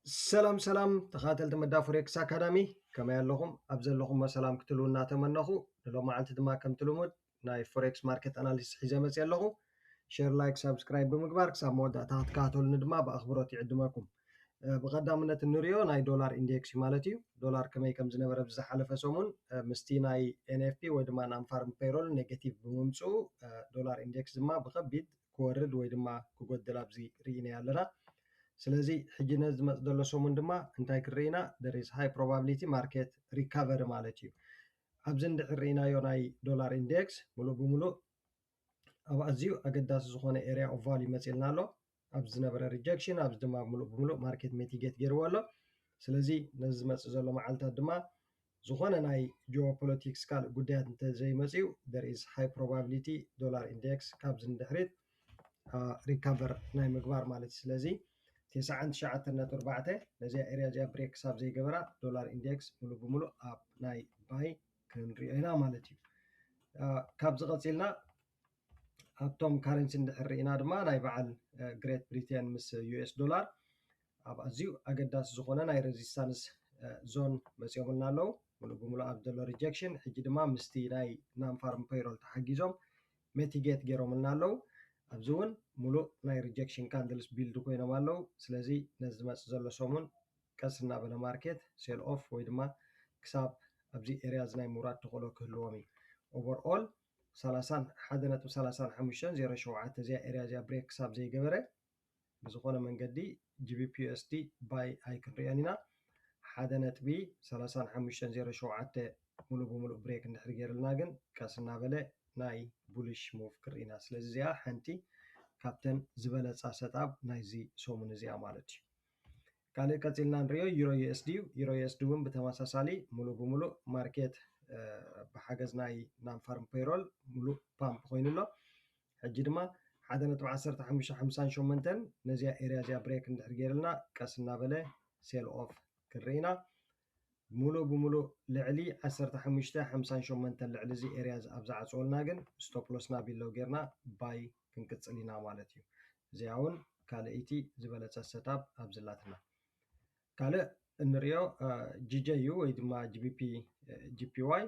سلام سلام تخاتلت مدا فوركس أكاديمي كما يلهم أبزل لهم سلام كتلونا تمنخو لو ما عملت ما كم تلومود ناي فوركس ماركت أناليس حزمة يلهم شير لايك سبسكرايب بمقبار كسب مودا تحت كاتل ندما بأخبارات يعدمكم بقدامنا النوريو ناي دولار إندكس مالتيو دولار كما يكم زنبرة بزحلة فسومون مستي ناي NFP ودما نام فارم بيرول نيجاتيف بممسو دولار إندكس ما بخبيد كورد ودما كوجود دلابزي ريني علنا ስለዚህ ሕጂ ነዚ ዝመፅእ ዘሎ ሰሙን ድማ እንታይ ክርኢና there is high probability market recovery ማለት እዩ ኣብዚ እንድሕር ርኢናዮ ናይ ዶላር ኢንዴክስ ሙሉእ ብሙሉእ ኣብ ኣዝዩ ኣገዳሲ ዝኾነ ኤሪያ ኦፍ ቫልዩ መፂልና ኣሎ ኣብዚ ዝነበረ ሪጀክሽን ኣብዚ ድማ ሙሉእ ብሙሉእ ማርኬት ሜቲጌት ገይርዎ ኣሎ ስለዚ ነዚ ዝመፅእ ዘሎ መዓልታት ድማ ዝኾነ ናይ ጂኦፖለቲክስ ካልእ ጉዳያት እንተዘይመፅዩ there is high probability ዶላር ኢንዴክስ ካብዚ እንድሕሪት ሪካቨር ናይ ምግባር ማለት እዩ ስለዚ 99.4 ነዚያ ኤርያ እዚኣ ብሬክ ክሳብ ዘይገበራ ዶላር ኢንዴክስ ሙሉእ ብሙሉእ ኣብ ናይ ባይ ክንሪኦ ኢና ማለት እዩ ካብዚ ቀፂልና ኣብቶም ካረንሲ እንድሕር ርኢና ድማ ናይ በዓል ግሬት ብሪቴን ምስ ዩኤስ ዶላር ኣብ ኣዝዩ ኣገዳሲ ዝኾነ ናይ ሬዚስታንስ ዞን መፅኦምልና ኣለዉ ሙሉእ ብሙሉእ ኣብ ዘሎ ሪጀክሽን ሕጂ ድማ ምስቲ ናይ ናን ፋርም ፔይሮል ተሓጊዞም ሜቲጌት ገይሮምልና ኣለዉ ኣብዚ እውን ሙሉእ ናይ ሪጀክሽን ካንድልስ ቢልድ ኮይኖም ኣለዉ ስለዚ ነዚ ዝመፅእ ዘሎ ሰሙን ቀስ እናበለ ማርኬት ሴል ኦፍ ወይ ድማ ክሳብ ኣብዚ ኤርያ እዚ ናይ ምውራድ ተኽእሎ ክህልዎም እዩ ኦቨርኦል 31.3507 እዚኣ ኤርያ እዚኣ ብሬክ ክሳብ ዘይገበረ ብዝኾነ መንገዲ ጂቢፒ ዩኤስዲ ባይ ኣይክንሪአን ኢና 1.3507 ሙሉእ ብሙሉእ ብሬክ እንድሕር ገይርልና ግን ቀስ እናበለ ናይ ቡሊሽ ሙቭ ክርኢና ስለዚ እዚኣ ሓንቲ ካብተን ዝበለፃ ሰጣብ ናይዚ ሰሙን እዚኣ ማለት እዩ ካልእ ቀፂልና ንሪኦ ዩሮ ዩኤስዲ ዩሮ ዩኤስዲ እውን ብተመሳሳሊ ሙሉእ ብሙሉእ ማርኬት ብሓገዝ ናይ ናን ፋርም ፔይሮል ሙሉእ ፓምፕ ኮይኑ ኣሎ ሕጂ ድማ 1.1558 ነዚያ ኤርያ እዚኣ ብሬክ እንድሕር ገይርልና ቀስ እናበለ ሴል ኦፍ ክንርኢና ሙሉእ ብሙሉእ ልዕሊ 1558 ልዕሊ እዚ ኤርያ ኣብ ዝዓፅወልና ግን ስቶፕ ሎስና ቢለው ጌርና ባይ ክንቅፅል ኢና ማለት እዩ እዚኣ እውን ካልእይቲ ዝበለፀ ሰታብ ኣብ ዝላትና ካልእ እንሪኦ ጂጄ እዩ ወይ ድማ ጂቢፒ ጂፒዋይ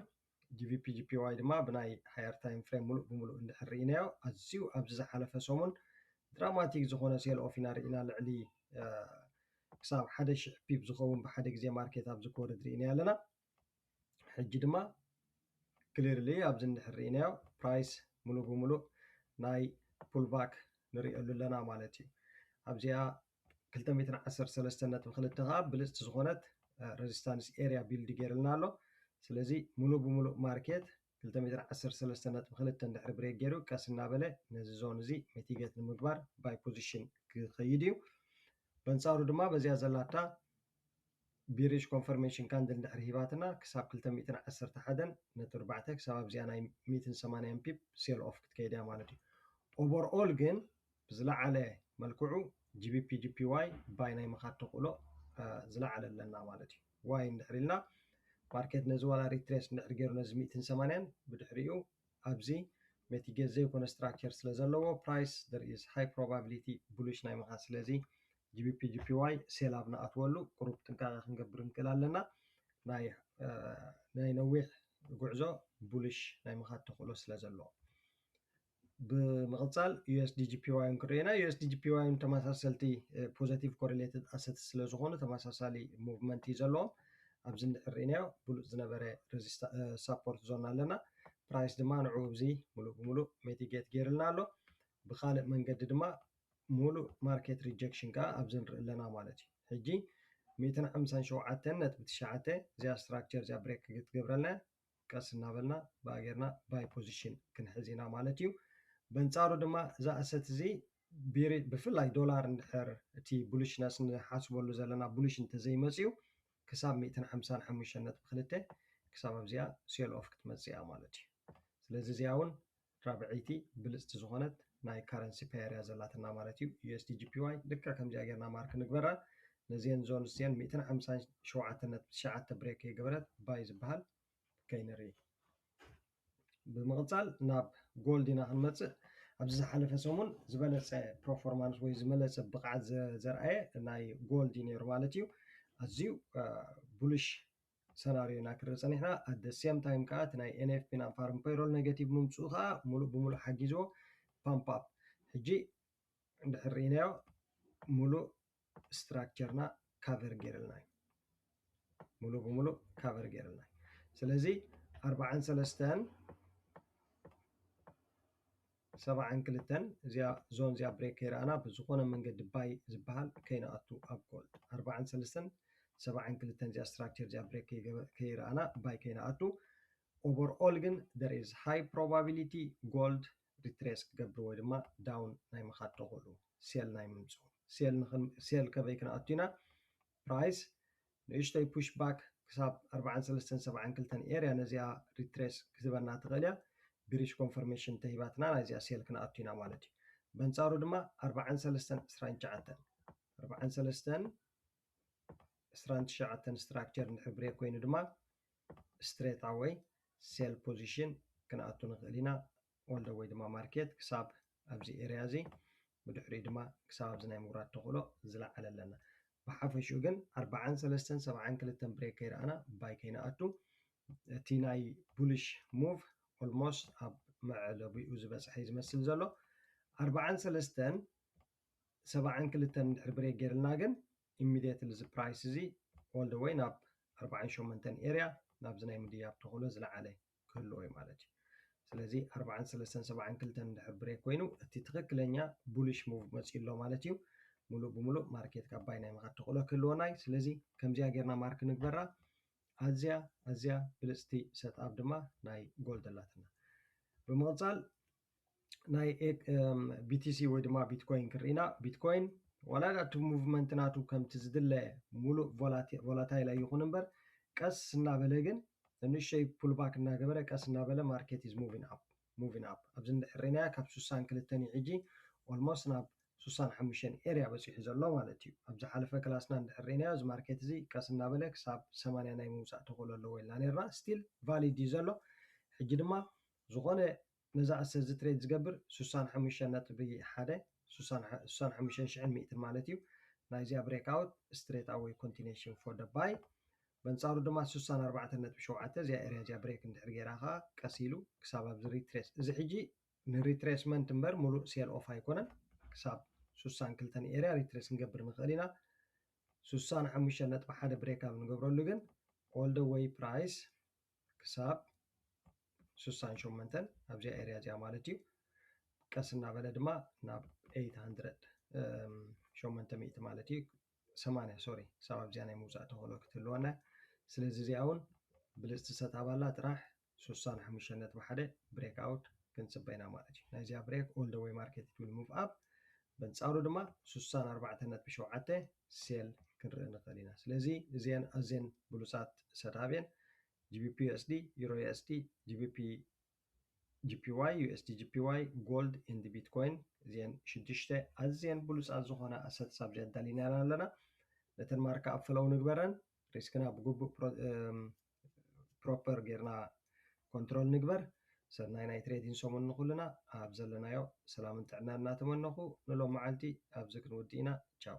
ጂቢፒ ጂፒዋይ ድማ ብናይ ሃየር ታይም ፍሬም ሙሉእ ብሙሉእ እንድሕር ርኢናዮ ኣዝዩ ኣብዚ ዝሓለፈ ሰሙን ድራማቲክ ዝኾነ ሴል ኦፍ ኢና ርኢና ልዕሊ ክሳብ 1,000 ፒፕ ዝኸውን ብሓደ ግዜ ማርኬት ኣብዚ ክወርድ ርኢና ኣለና ሕጂ ድማ ክሊርሊ ኣብዚ እንድሕር ርኢናዮ ፕራይስ ሙሉእ ብሙሉእ ናይ ፑልባክ ንሪእየሉ ኣለና ማለት እዩ ኣብዚኣ 213.2 ከዓ ብልፅቲ ዝኾነት ሬዚስታንስ ኤርያ ቢልድ ገይርልና ኣሎ ስለዚ ሙሉእ ብሙሉእ ማርኬት 213.2 እንድሕር ብሬክ ገይሩ ቀስ እናበለ ነዚ ዞን እዚ ሚቲጌት ንምግባር ባይ ፖዚሽን ክኸይድ እዩ በንፃሩ ድማ በዚያ ዘላታ ቢሪሽ ኮንፈርሜሽን ካንድል እንድሕር ሂባትና ክሳብ 211.4 ክሳብ ኣብዚኣ ናይ 180 ፒፕ ሴል ኦፍ ክትከይድ እያ ማለት እዩ ኦቨርኦል ግን ብዝለዓለ መልክዑ ጂቢፒ ጂፒዋይ ባይ ናይ ምኻድ ተኽእሎ ዝለዓለ ኣለና ማለት እዩ ዋይ እንድሕር ኢልና ማርኬት ነዚ ዋላ ሪትሬስ እንድሕር ገይሩ ነዚ 180 ብድሕሪኡ ኣብዚ ሜቲጌት ዘይኮነ ስትራክቸር ስለ ዘለዎ ፕራይስ there is high probability ቡሊሽ ናይ ምኻድ ስለዚ ጂቢፒ ጂፒዋይ ሴል ኣብ ንኣትወሉ ቁሩብ ጥንቃቐ ክንገብር ንክእል ኣለና ናይ ነዊሕ ጉዕዞ ቡሊሽ ናይ ምኻድ ተኽእሎ ስለ ዘለዎ ብምቕፃል ዩኤስዲ ጂፒዋይ ክንሪኢና ዩኤስዲ ጂፒዋይ ተመሳሰልቲ ፖዚቲቭ ኮሪሌትድ ኣሰት ስለ ዝኾኑ ተመሳሳሊ ሙቭመንት እዩ ዘለዎም ኣብዚ እንድሕር ርኢናዮ ብሉፅ ዝነበረ ሳፖርት ዞን ኣለና ፕራይስ ድማ ንዕኡ እዚ ሙሉእ ብሙሉእ ሜቲጌት ገይርልና ኣሎ ብካልእ መንገዲ ድማ ሙሉእ ማርኬት ሪጀክሽን ከዓ ኣብዚ ንርኢ ኣለና ማለት እዩ ሕጂ 157.9 እዚኣ ስትራክቸር እዚኣ ብሬክ ክትገብረልና ቀስ እናበልና ብኣጌርና ባይ ፖዚሽን ክንሕዝ ኢና ማለት እዩ በንፃሩ ድማ እዛ ኣሰት እዚ ብፍላይ ዶላር እንድሕር እቲ ቡሊሽነስ ንሓስበሉ ዘለና ቡሊሽ እንተዘይመፅዩ ክሳብ 155.2 ክሳብ ኣብዚኣ ሴል ኦፍ ክትመፅእ እያ ማለት እዩ ስለዚ እዚኣ እውን ራብዒይቲ ብልፅቲ ዝኾነት ናይ ካረንሲ ፔር እያ ዘላትና ማለት እዩ ዩኤስዲ ጂፒዋይ ልክዕ ከምዚኣ ጌርና ማርክ ንግበራ ነዚአን ዞን እዚአን 157.9 ብሬክ የገበረት ባይ ዝበሃል ከይንርኢ ብምቕፃል ናብ ጎልድ ኢና ክንመፅእ ኣብዚ ዝሓለፈ ሰሙን ዝበለፀ ፐርፎርማንስ ወይ ዝበለፀ ብቕዓት ዘርአየ ናይ ጎልድ እዩ ነይሩ ማለት እዩ። ኣዝዩ ቡልሽ ሰናርዮ ኢና ክርኢ ፀኒሕና። ኣት ደ ሴም ታይም ከዓ እቲ ናይ ኤንኤፍፒ ናብ ፋርም ፔይሮል ኔጋቲቭ ምምፅኡ ከዓ ሙሉእ ብሙሉእ ሓጊዝዎ ፓምፕ ኣፕ ሕጂ እንድሕር ርኢናዮ ሙሉእ ስትራክቸርና ካቨር ገይሩልና እዩ ሙሉእ ብሙሉእ ካቨር ገይሩልና እዩ። ስለዚ 43 72 እዚኣ ዞን እዚኣ ብሬክ ከይረኣና ብዝኾነ መንገዲ ባይ ዝበሃል ከይነኣቱ ኣብ ጎልድ 43 72 እዚኣ ስትራክቸር እዚኣ ብሬክ ከይረኣና ባይ ከይነኣቱ ኦቨርኦል ግን there is high probability gold retrace ክገብር ወይ ድማ ዳውን ናይ ምኻድ ተኽእሉ ሴል ናይ ምምፅኡ ሴል ከበይ ክንኣቱ ኢና ፕራይስ ንእሽተይ ፑሽ ባክ ክሳብ 4372 ኤርያ ነዚኣ ሪትሬስ ክትበና ትኽእል እያ ብሪች ኮንፈርሜሽን ተሂባትና ናይዚኣ ሴል ክንኣቱ ኢና ማለት እዩ። በንፃሩ ድማ 43 ስትራክቸር እንድሕር ብሬክ ኮይኑ ድማ ስትሬት ኣወይ ሴል ፖዚሽን ክንኣቱ ንኽእል ኢና ወልደ ወይ ድማ ማርኬት ክሳብ ኣብዚ ኤርያ እዚ ብድሕሪኡ ድማ ክሳብ ኣብዚ ናይ ምውራድ ተኽእሎ ዝለዓለ ኣለና። ብሓፈሽኡ ግን 4372 ብሬክ ከይረኣና ባይ ከይነኣቱ እቲ ናይ ቡልሽ ሙቭ ኦልሞስት ኣብ መዕለቢኡ ዝበፅሐ ዝመስል ዘሎ 43 እንድሕር ብሬክ ገይርልና ግን ኢሚድየትሊ እዚ ፕራይስ እዚ ኦል ደ ወይ ናብ 48 ኤርያ ናብዚ ናይ ምድያብ ተኽእሎ ዝለዓለ ክህልዎ እዩ ማለት እዩ። ስለዚ 4372 እንድሕር ብሬክ ኮይኑ እቲ ትክክለኛ ቡልሽ ሙቭ መፂኡ ኣሎ ማለት እዩ። ሙሉእ ብሙሉእ ማርኬት ካብ ባይ ናይ ምኻድ ተኽእሎ ክህልወና እዩ። ስለዚ ከምዚኣ ጌርና ማርክ ንግበራ ኣዝያ ብልፅቲ ሰትኣፕ ድማ ናይ ጎልድ ኣላትና። ብምቕፃል ናይ ቢቲሲ ወይ ድማ ቢትኮይን ክርኢና ቢትኮይን ዋላ እቲ ሙቭመንት ናቱ ከምቲ ዝድለ ሙሉእ ቮላታይል ይኹን እምበር ቀስ እናበለ ግን ንእሽተይ ፑልባክ እናገበረ ቀስ እናበለ ማርኬት ኢዝ ሙቪንግ ኣፕ ኣብዚ እንድሕር ርኢናያ ካብ 62 ሕጂ ኦልሞስት ናብ 65 ኤርያ በፂሑ ዘሎ ማለት እዩ። ኣብ ዝሓለፈ ክላስና እንድሕር ርኢናዮ እዚ ማርኬት እዚ ቀስ እናበለ ክሳብ 80 ናይ ምውፃእ ተኽእሎ ኣለዎ ኢልና ነርና ስቲል ቫሊድ እዩ ዘሎ። ሕጂ ድማ ዝኾነ ነዛእሰ ዝትሬድ ዝገብር 65.1 ማለት እዩ ናይዚኣ ብሬክ ኣውት ስትሬት ኣወይ ኮንቲኒሽን ፎር ደ ባይ በንፃሩ ድማ 64.7 እዚኣ ኤርያ እዚኣ ብሬክ እንድሕር ጌራ ከዓ ቀስ ኢሉ ክሳብ ኣብዚ ሪትሬስ እዚ ሕጂ ንሪትሬስመንት እምበር ሙሉእ ሴል ኦፍ ኣይኮነን ክሳብ 62 ኤርያ ሪትሬስ ክንገብር ንኽእል ኢና 65.1 ብሬክ ኣብ ንገብረሉ ግን ኦል ደ ዌይ ፕራይስ ክሳብ 68 ኣብዚኣ ኤርያ እዚኣ ማለት እዩ ቀስ እናበለ ድማ ናብ 800 ማለት እዩ 80 ሶሪ ክሳብ ኣብዚኣ ናይ ምውፃእ ተኽእሎ ክትህልወና ስለዚ እዚኣ እውን ብልፅቲ ሰትኣባላ ጥራሕ 65.1 ብሬክ ኣውት ክንፅበይና ማለት እዩ። ናይዚኣ ብሬክ ኦል ደ ዌይ ማርኬት ዊል ሙቭ ኣፕ በንፃሩ ድማ 64.7 ሴል ክንርኢ ንኽእል ኢና። ስለዚ እዚአን ኣዝየን ብሉፃት ሰትኣብ እየን ጂቢፒ ዩኤስዲ ዩሮ ዩኤስዲ ጂቢፒ ጂፒዋይ ዩኤስዲ ጂፒዋይ ጎልድ ኢንዲ ቢትኮይን እዚአን 6 ኣዝየን ብሉፃት ዝኾነ ኣሰትሳብ ዘዳሊና ኣለና። ነተን ማርካ ኣብ ፈለው ንግበረን ሪስክና ብግቡእ ፕሮፐር ጌርና ኮንትሮል ንግበር። ሰናይ ናይ ትሬዲንግ ሰሙን ንኩልና ኣብ ዘለናዮ ሰላምን ጥዕና እናተመነኹ ንሎም መዓልቲ ኣብዚ ክንውድእ ኢና ቻው።